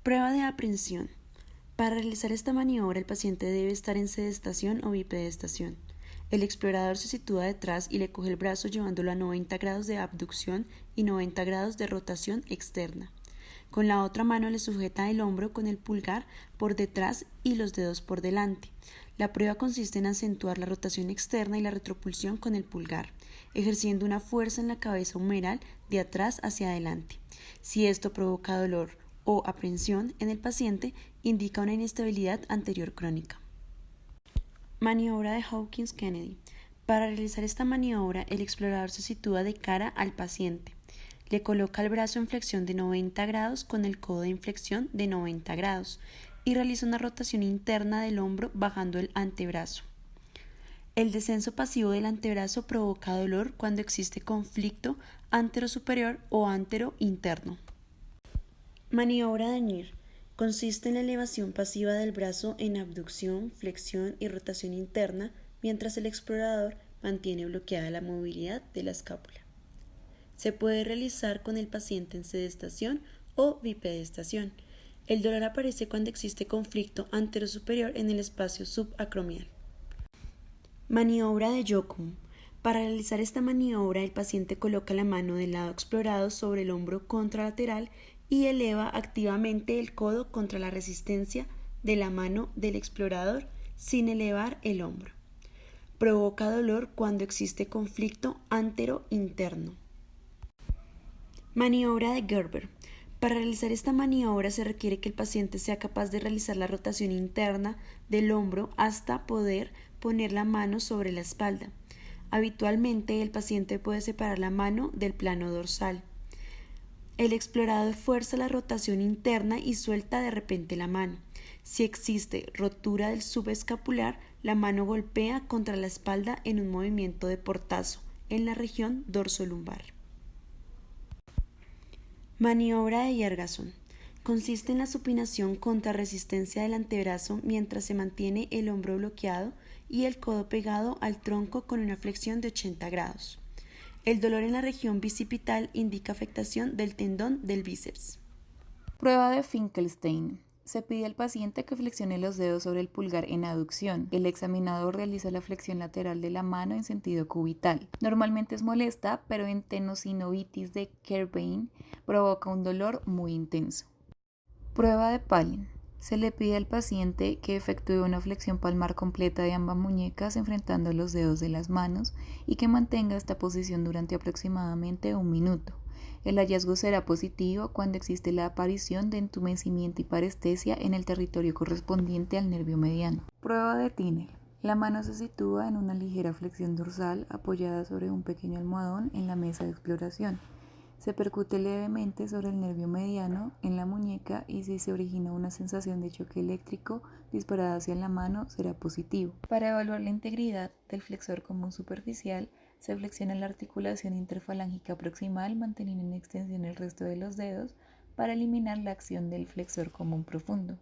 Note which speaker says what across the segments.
Speaker 1: Prueba de aprehensión. Para realizar esta maniobra, el paciente debe estar en sedestación o bipedestación. El explorador se sitúa detrás y le coge el brazo llevándolo a 90 grados de abducción y 90 grados de rotación externa. Con la otra mano le sujeta el hombro con el pulgar por detrás y los dedos por delante. La prueba consiste en acentuar la rotación externa y la retropulsión con el pulgar, ejerciendo una fuerza en la cabeza humeral de atrás hacia adelante. Si esto provoca dolor o aprehensión en el paciente, indica una inestabilidad anterior crónica. Maniobra de Hawkins-Kennedy. Para realizar esta maniobra, el explorador se sitúa de cara al paciente. Le coloca el brazo en flexión de 90 grados con el codo en flexión de 90 grados y realiza una rotación interna del hombro bajando el antebrazo. El descenso pasivo del antebrazo provoca dolor cuando existe conflicto antero-superior o antero-interno. Maniobra de Neer. Consiste en la elevación pasiva del brazo en abducción, flexión y rotación interna, mientras el explorador mantiene bloqueada la movilidad de la escápula. Se puede realizar con el paciente en sedestación o bipedestación. El dolor aparece cuando existe conflicto antero-superior en el espacio subacromial. Maniobra de Jochum. Para realizar esta maniobra, el paciente coloca la mano del lado explorado sobre el hombro contralateral y eleva activamente el codo contra la resistencia de la mano del explorador sin elevar el hombro. Provoca dolor cuando existe conflicto antero-interno. Maniobra de Gerber. Para realizar esta maniobra se requiere que el paciente sea capaz de realizar la rotación interna del hombro hasta poder poner la mano sobre la espalda. Habitualmente el paciente puede separar la mano del plano dorsal. El explorador fuerza la rotación interna y suelta de repente la mano. Si existe rotura del subescapular, la mano golpea contra la espalda en un movimiento de portazo en la región dorsolumbar. Maniobra de Yergason. Consiste en la supinación contra resistencia del antebrazo mientras se mantiene el hombro bloqueado y el codo pegado al tronco con una flexión de 80 grados. El dolor en la región bicipital indica afectación del tendón del bíceps.
Speaker 2: Prueba de Finkelstein. Se pide al paciente que flexione los dedos sobre el pulgar en aducción. El examinador realiza la flexión lateral de la mano en sentido cubital. Normalmente es molesta, pero en tenosinovitis de Kerbein provoca un dolor muy intenso. Prueba de Palin. Se le pide al paciente que efectúe una flexión palmar completa de ambas muñecas enfrentando los dedos de las manos y que mantenga esta posición durante aproximadamente 1 minuto. El hallazgo será positivo cuando existe la aparición de entumecimiento y parestesia en el territorio correspondiente al nervio mediano. Prueba de Tinel. La mano se sitúa en una ligera flexión dorsal apoyada sobre un pequeño almohadón en la mesa de exploración. Se percute levemente sobre el nervio mediano en la muñeca y si se origina una sensación de choque eléctrico disparada hacia la mano será positivo. Para evaluar la integridad del flexor común superficial, se flexiona la articulación interfalángica proximal manteniendo en extensión el resto de los dedos para eliminar la acción del flexor común profundo.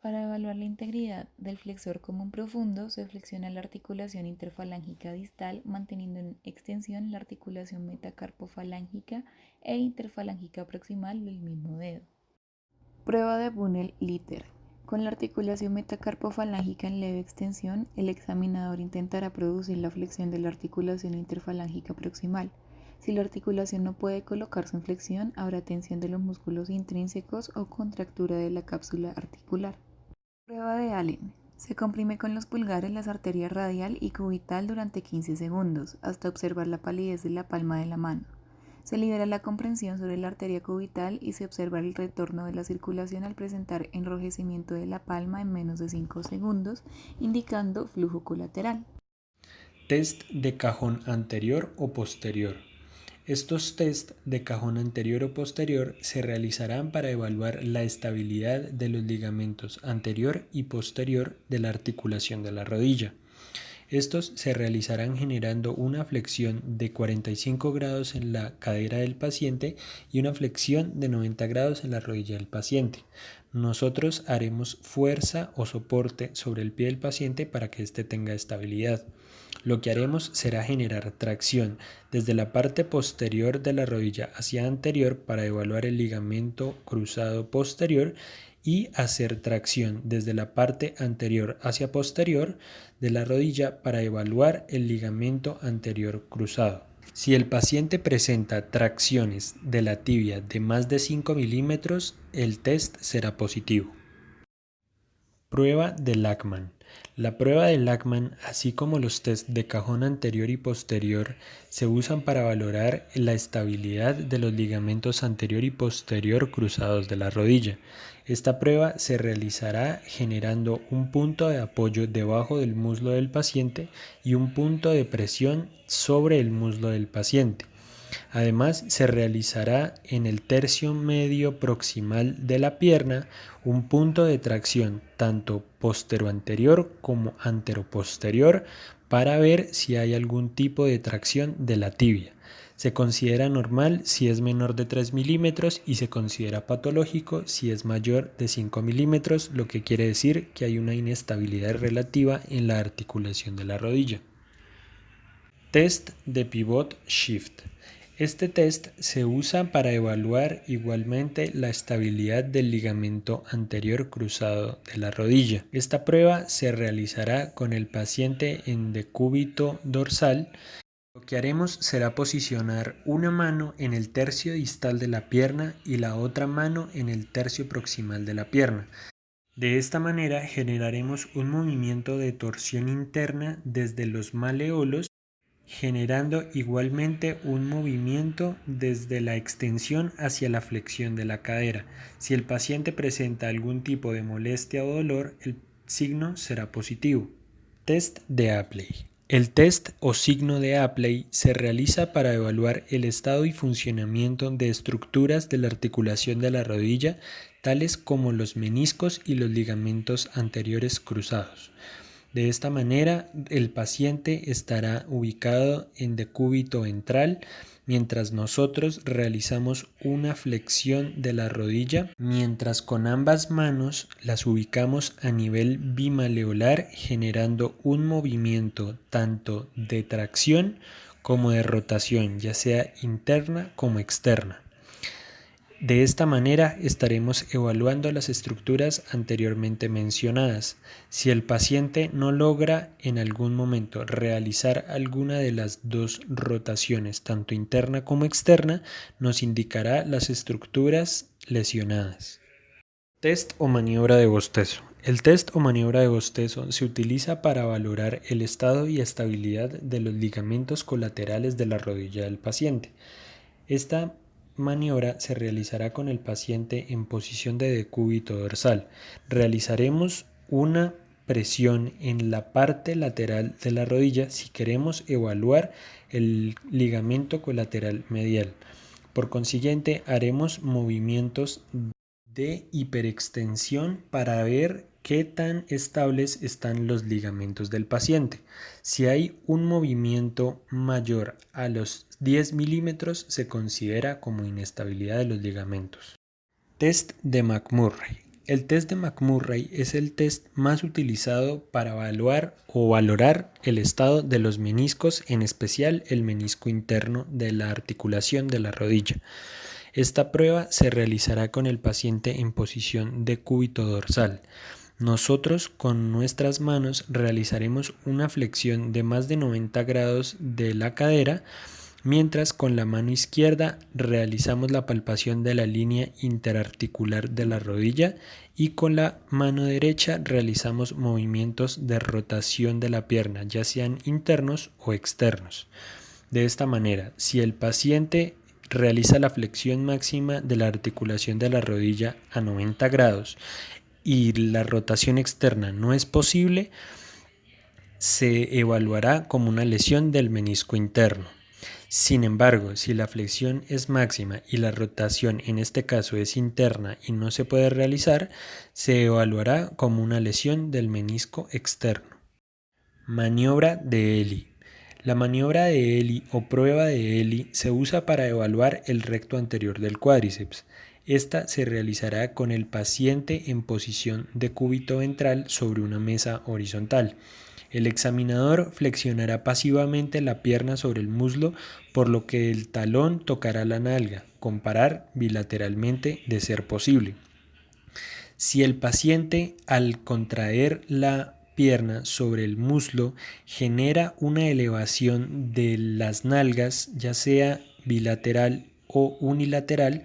Speaker 2: Para evaluar la integridad del flexor común profundo, se flexiona la articulación interfalángica distal, manteniendo en extensión la articulación metacarpofalángica e interfalángica proximal del mismo dedo. Prueba de Bunnell-Litter. Con la articulación metacarpofalángica en leve extensión, el examinador intentará producir la flexión de la articulación interfalángica proximal. Si la articulación no puede colocarse en flexión, habrá tensión de los músculos intrínsecos o contractura de la cápsula articular. Prueba de Allen. Se comprime con los pulgares las arterias radial y cubital durante 15 segundos, hasta observar la palidez de la palma de la mano. Se libera la comprensión sobre la arteria cubital y se observa el retorno de la circulación al presentar enrojecimiento de la palma en menos de 5 segundos, indicando flujo colateral.
Speaker 3: Test de cajón anterior o posterior. Estos test de cajón anterior o posterior se realizarán para evaluar la estabilidad de los ligamentos anterior y posterior de la articulación de la rodilla. Estos se realizarán generando una flexión de 45 grados en la cadera del paciente y una flexión de 90 grados en la rodilla del paciente. Nosotros haremos fuerza o soporte sobre el pie del paciente para que éste tenga estabilidad. Lo que haremos será generar tracción desde la parte posterior de la rodilla hacia anterior para evaluar el ligamento cruzado posterior y hacer tracción desde la parte anterior hacia posterior de la rodilla para evaluar el ligamento anterior cruzado. Si el paciente presenta tracciones de la tibia de más de 5 milímetros, el test será positivo. Prueba de Lachman. La prueba de Lachman, así como los test de cajón anterior y posterior, se usan para valorar la estabilidad de los ligamentos anterior y posterior cruzados de la rodilla. Esta prueba se realizará generando un punto de apoyo debajo del muslo del paciente y un punto de presión sobre el muslo del paciente. Además, se realizará en el tercio medio proximal de la pierna un punto de tracción tanto posteroanterior como anteroposterior para ver si hay algún tipo de tracción de la tibia. Se considera normal si es menor de 3 milímetros y se considera patológico si es mayor de 5 milímetros, lo que quiere decir que hay una inestabilidad relativa en la articulación de la rodilla. Test de Pivot Shift. Este test se usa para evaluar igualmente la estabilidad del ligamento anterior cruzado de la rodilla. Esta prueba se realizará con el paciente en decúbito dorsal. Lo que haremos será posicionar una mano en el tercio distal de la pierna y la otra mano en el tercio proximal de la pierna. De esta manera generaremos un movimiento de torsión interna desde los maleolos, generando igualmente un movimiento desde la extensión hacia la flexión de la cadera. Si el paciente presenta algún tipo de molestia o dolor, el signo será positivo. Test de Apley. El test o signo de Apley se realiza para evaluar el estado y funcionamiento de estructuras de la articulación de la rodilla, tales como los meniscos y los ligamentos anteriores cruzados. De esta manera, el paciente estará ubicado en decúbito ventral, mientras nosotros realizamos una flexión de la rodilla, mientras con ambas manos las ubicamos a nivel bimaleolar, generando un movimiento tanto de tracción como de rotación, ya sea interna como externa. De esta manera estaremos evaluando las estructuras anteriormente mencionadas. Si el paciente no logra en algún momento realizar alguna de las dos rotaciones, tanto interna como externa, nos indicará las estructuras lesionadas. Test o maniobra de bostezo. El test o maniobra de bostezo se utiliza para valorar el estado y estabilidad de los ligamentos colaterales de la rodilla del paciente. Esta maniobra se realizará con el paciente en posición de decúbito dorsal. Realizaremos una presión en la parte lateral de la rodilla si queremos evaluar el ligamento colateral medial. Por consiguiente, haremos movimientos de hiperextensión para ver qué tan estables están los ligamentos del paciente. Si hay un movimiento mayor a los 10 milímetros, se considera como inestabilidad de los ligamentos. Test de McMurray. El test de McMurray es el test más utilizado para evaluar o valorar el estado de los meniscos, en especial el menisco interno de la articulación de la rodilla. Esta prueba se realizará con el paciente en posición decúbito dorsal. Nosotros con nuestras manos realizaremos una flexión de más de 90 grados de la cadera, mientras con la mano izquierda realizamos la palpación de la línea interarticular de la rodilla y con la mano derecha realizamos movimientos de rotación de la pierna, ya sean internos o externos. De esta manera, si el paciente realiza la flexión máxima de la articulación de la rodilla a 90 grados y la rotación externa no es posible, se evaluará como una lesión del menisco interno. Sin embargo, si la flexión es máxima y la rotación en este caso es interna y no se puede realizar, se evaluará como una lesión del menisco externo. Maniobra de Elie. La maniobra de Elie o prueba de Elie se usa para evaluar el recto anterior del cuádriceps. Esta se realizará con el paciente en posición decúbito ventral sobre una mesa horizontal. El examinador flexionará pasivamente la pierna sobre el muslo, por lo que el talón tocará la nalga. Comparar bilateralmente de ser posible. Si el paciente, al contraer la pierna sobre el muslo, genera una elevación de las nalgas, ya sea bilateral o unilateral,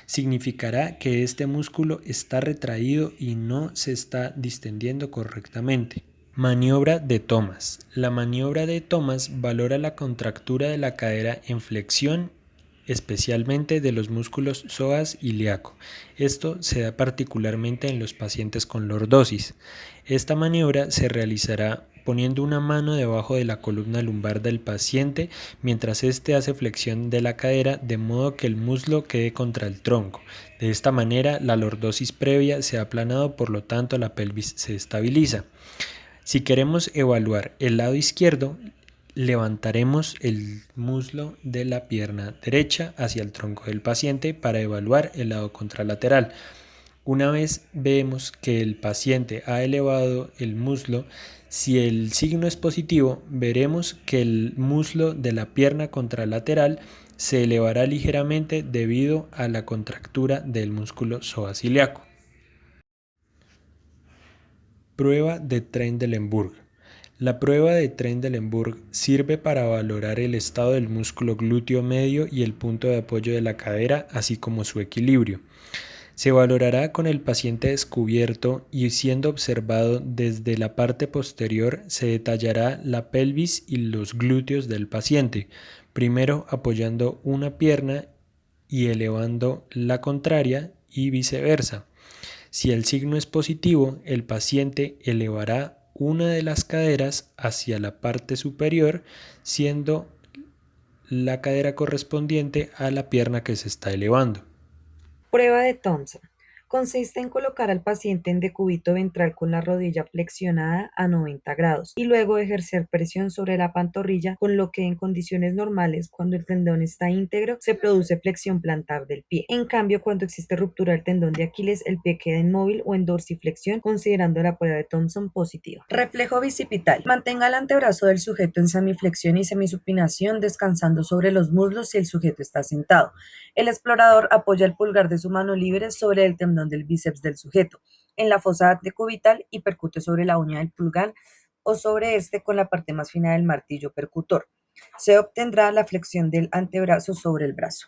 Speaker 3: significará que este músculo está retraído y no se está distendiendo correctamente. Maniobra de Thomas. La maniobra de Thomas valora la contractura de la cadera en flexión, especialmente de los músculos psoas y ilíaco. Esto se da particularmente en los pacientes con lordosis. Esta maniobra se realizará poniendo una mano debajo de la columna lumbar del paciente mientras éste hace flexión de la cadera de modo que el muslo quede contra el tronco. De esta manera, la lordosis previa se ha aplanado, por lo tanto la pelvis se estabiliza. Si queremos evaluar el lado izquierdo, levantaremos el muslo de la pierna derecha hacia el tronco del paciente para evaluar el lado contralateral. Una vez vemos que el paciente ha elevado el muslo, si el signo es positivo, veremos que el muslo de la pierna contralateral se elevará ligeramente debido a la contractura del músculo psoas-ilíaco. Prueba de Trendelenburg. La prueba de Trendelenburg sirve para valorar el estado del músculo glúteo medio y el punto de apoyo de la cadera, así como su equilibrio. Se valorará con el paciente descubierto y siendo observado desde la parte posterior se detallará la pelvis y los glúteos del paciente, primero apoyando una pierna y elevando la contraria y viceversa. Si el signo es positivo, el paciente elevará una de las caderas hacia la parte superior, siendo la cadera correspondiente a la pierna que se está elevando.
Speaker 4: Prueba de Thompson. Consiste en colocar al paciente en decúbito ventral con la rodilla flexionada a 90 grados y luego ejercer presión sobre la pantorrilla, con lo que en condiciones normales, cuando el tendón está íntegro, se produce flexión plantar del pie. En cambio, cuando existe ruptura del tendón de Aquiles, el pie queda inmóvil o en dorsiflexión, considerando la prueba de Thompson positiva. Reflejo bicipital. Mantenga el antebrazo del sujeto en semiflexión y semisupinación, descansando sobre los muslos si el sujeto está sentado. El explorador apoya el pulgar de su mano libre sobre el tendón del bíceps del sujeto, en la fosa decubital, y percute sobre la uña del pulgar o sobre este con la parte más fina del martillo percutor. Se obtendrá la flexión del antebrazo sobre el brazo.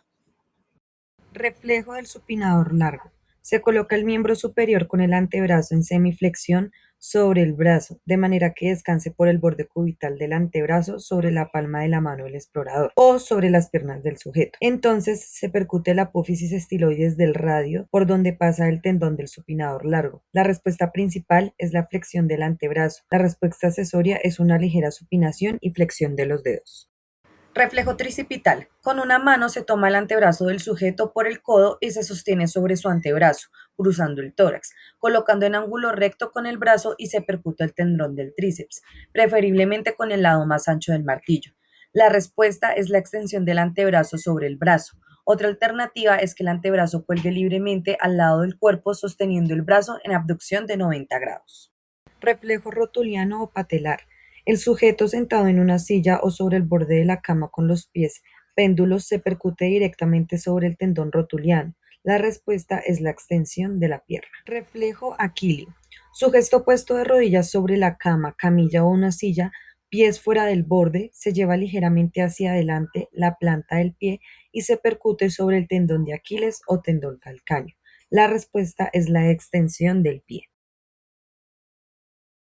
Speaker 4: Reflejo del supinador largo. Se coloca el miembro superior con el antebrazo en semiflexión sobre el brazo, de manera que descanse por el borde cubital del antebrazo sobre la palma de la mano del explorador o sobre las piernas del sujeto. Entonces se percute la apófisis estiloides del radio, por donde pasa el tendón del supinador largo. La respuesta principal es la flexión del antebrazo. La respuesta accesoria es una ligera supinación y flexión de los dedos. Reflejo tricipital. Con una mano se toma el antebrazo del sujeto por el codo y se sostiene sobre su antebrazo, cruzando el tórax, colocando en ángulo recto con el brazo, y se percuta el tendón del tríceps, preferiblemente con el lado más ancho del martillo. La respuesta es la extensión del antebrazo sobre el brazo. Otra alternativa es que el antebrazo cuelgue libremente al lado del cuerpo, sosteniendo el brazo en abducción de 90 grados. Reflejo rotuliano o patelar. El sujeto sentado en una silla o sobre el borde de la cama con los pies péndulos se percute directamente sobre el tendón rotuliano. La respuesta es la extensión de la pierna. Reflejo aquileo. Sujeto puesto de rodillas sobre la cama, camilla o una silla, pies fuera del borde, se lleva ligeramente hacia adelante la planta del pie y se percute sobre el tendón de Aquiles o tendón calcáneo. La respuesta es la extensión del pie.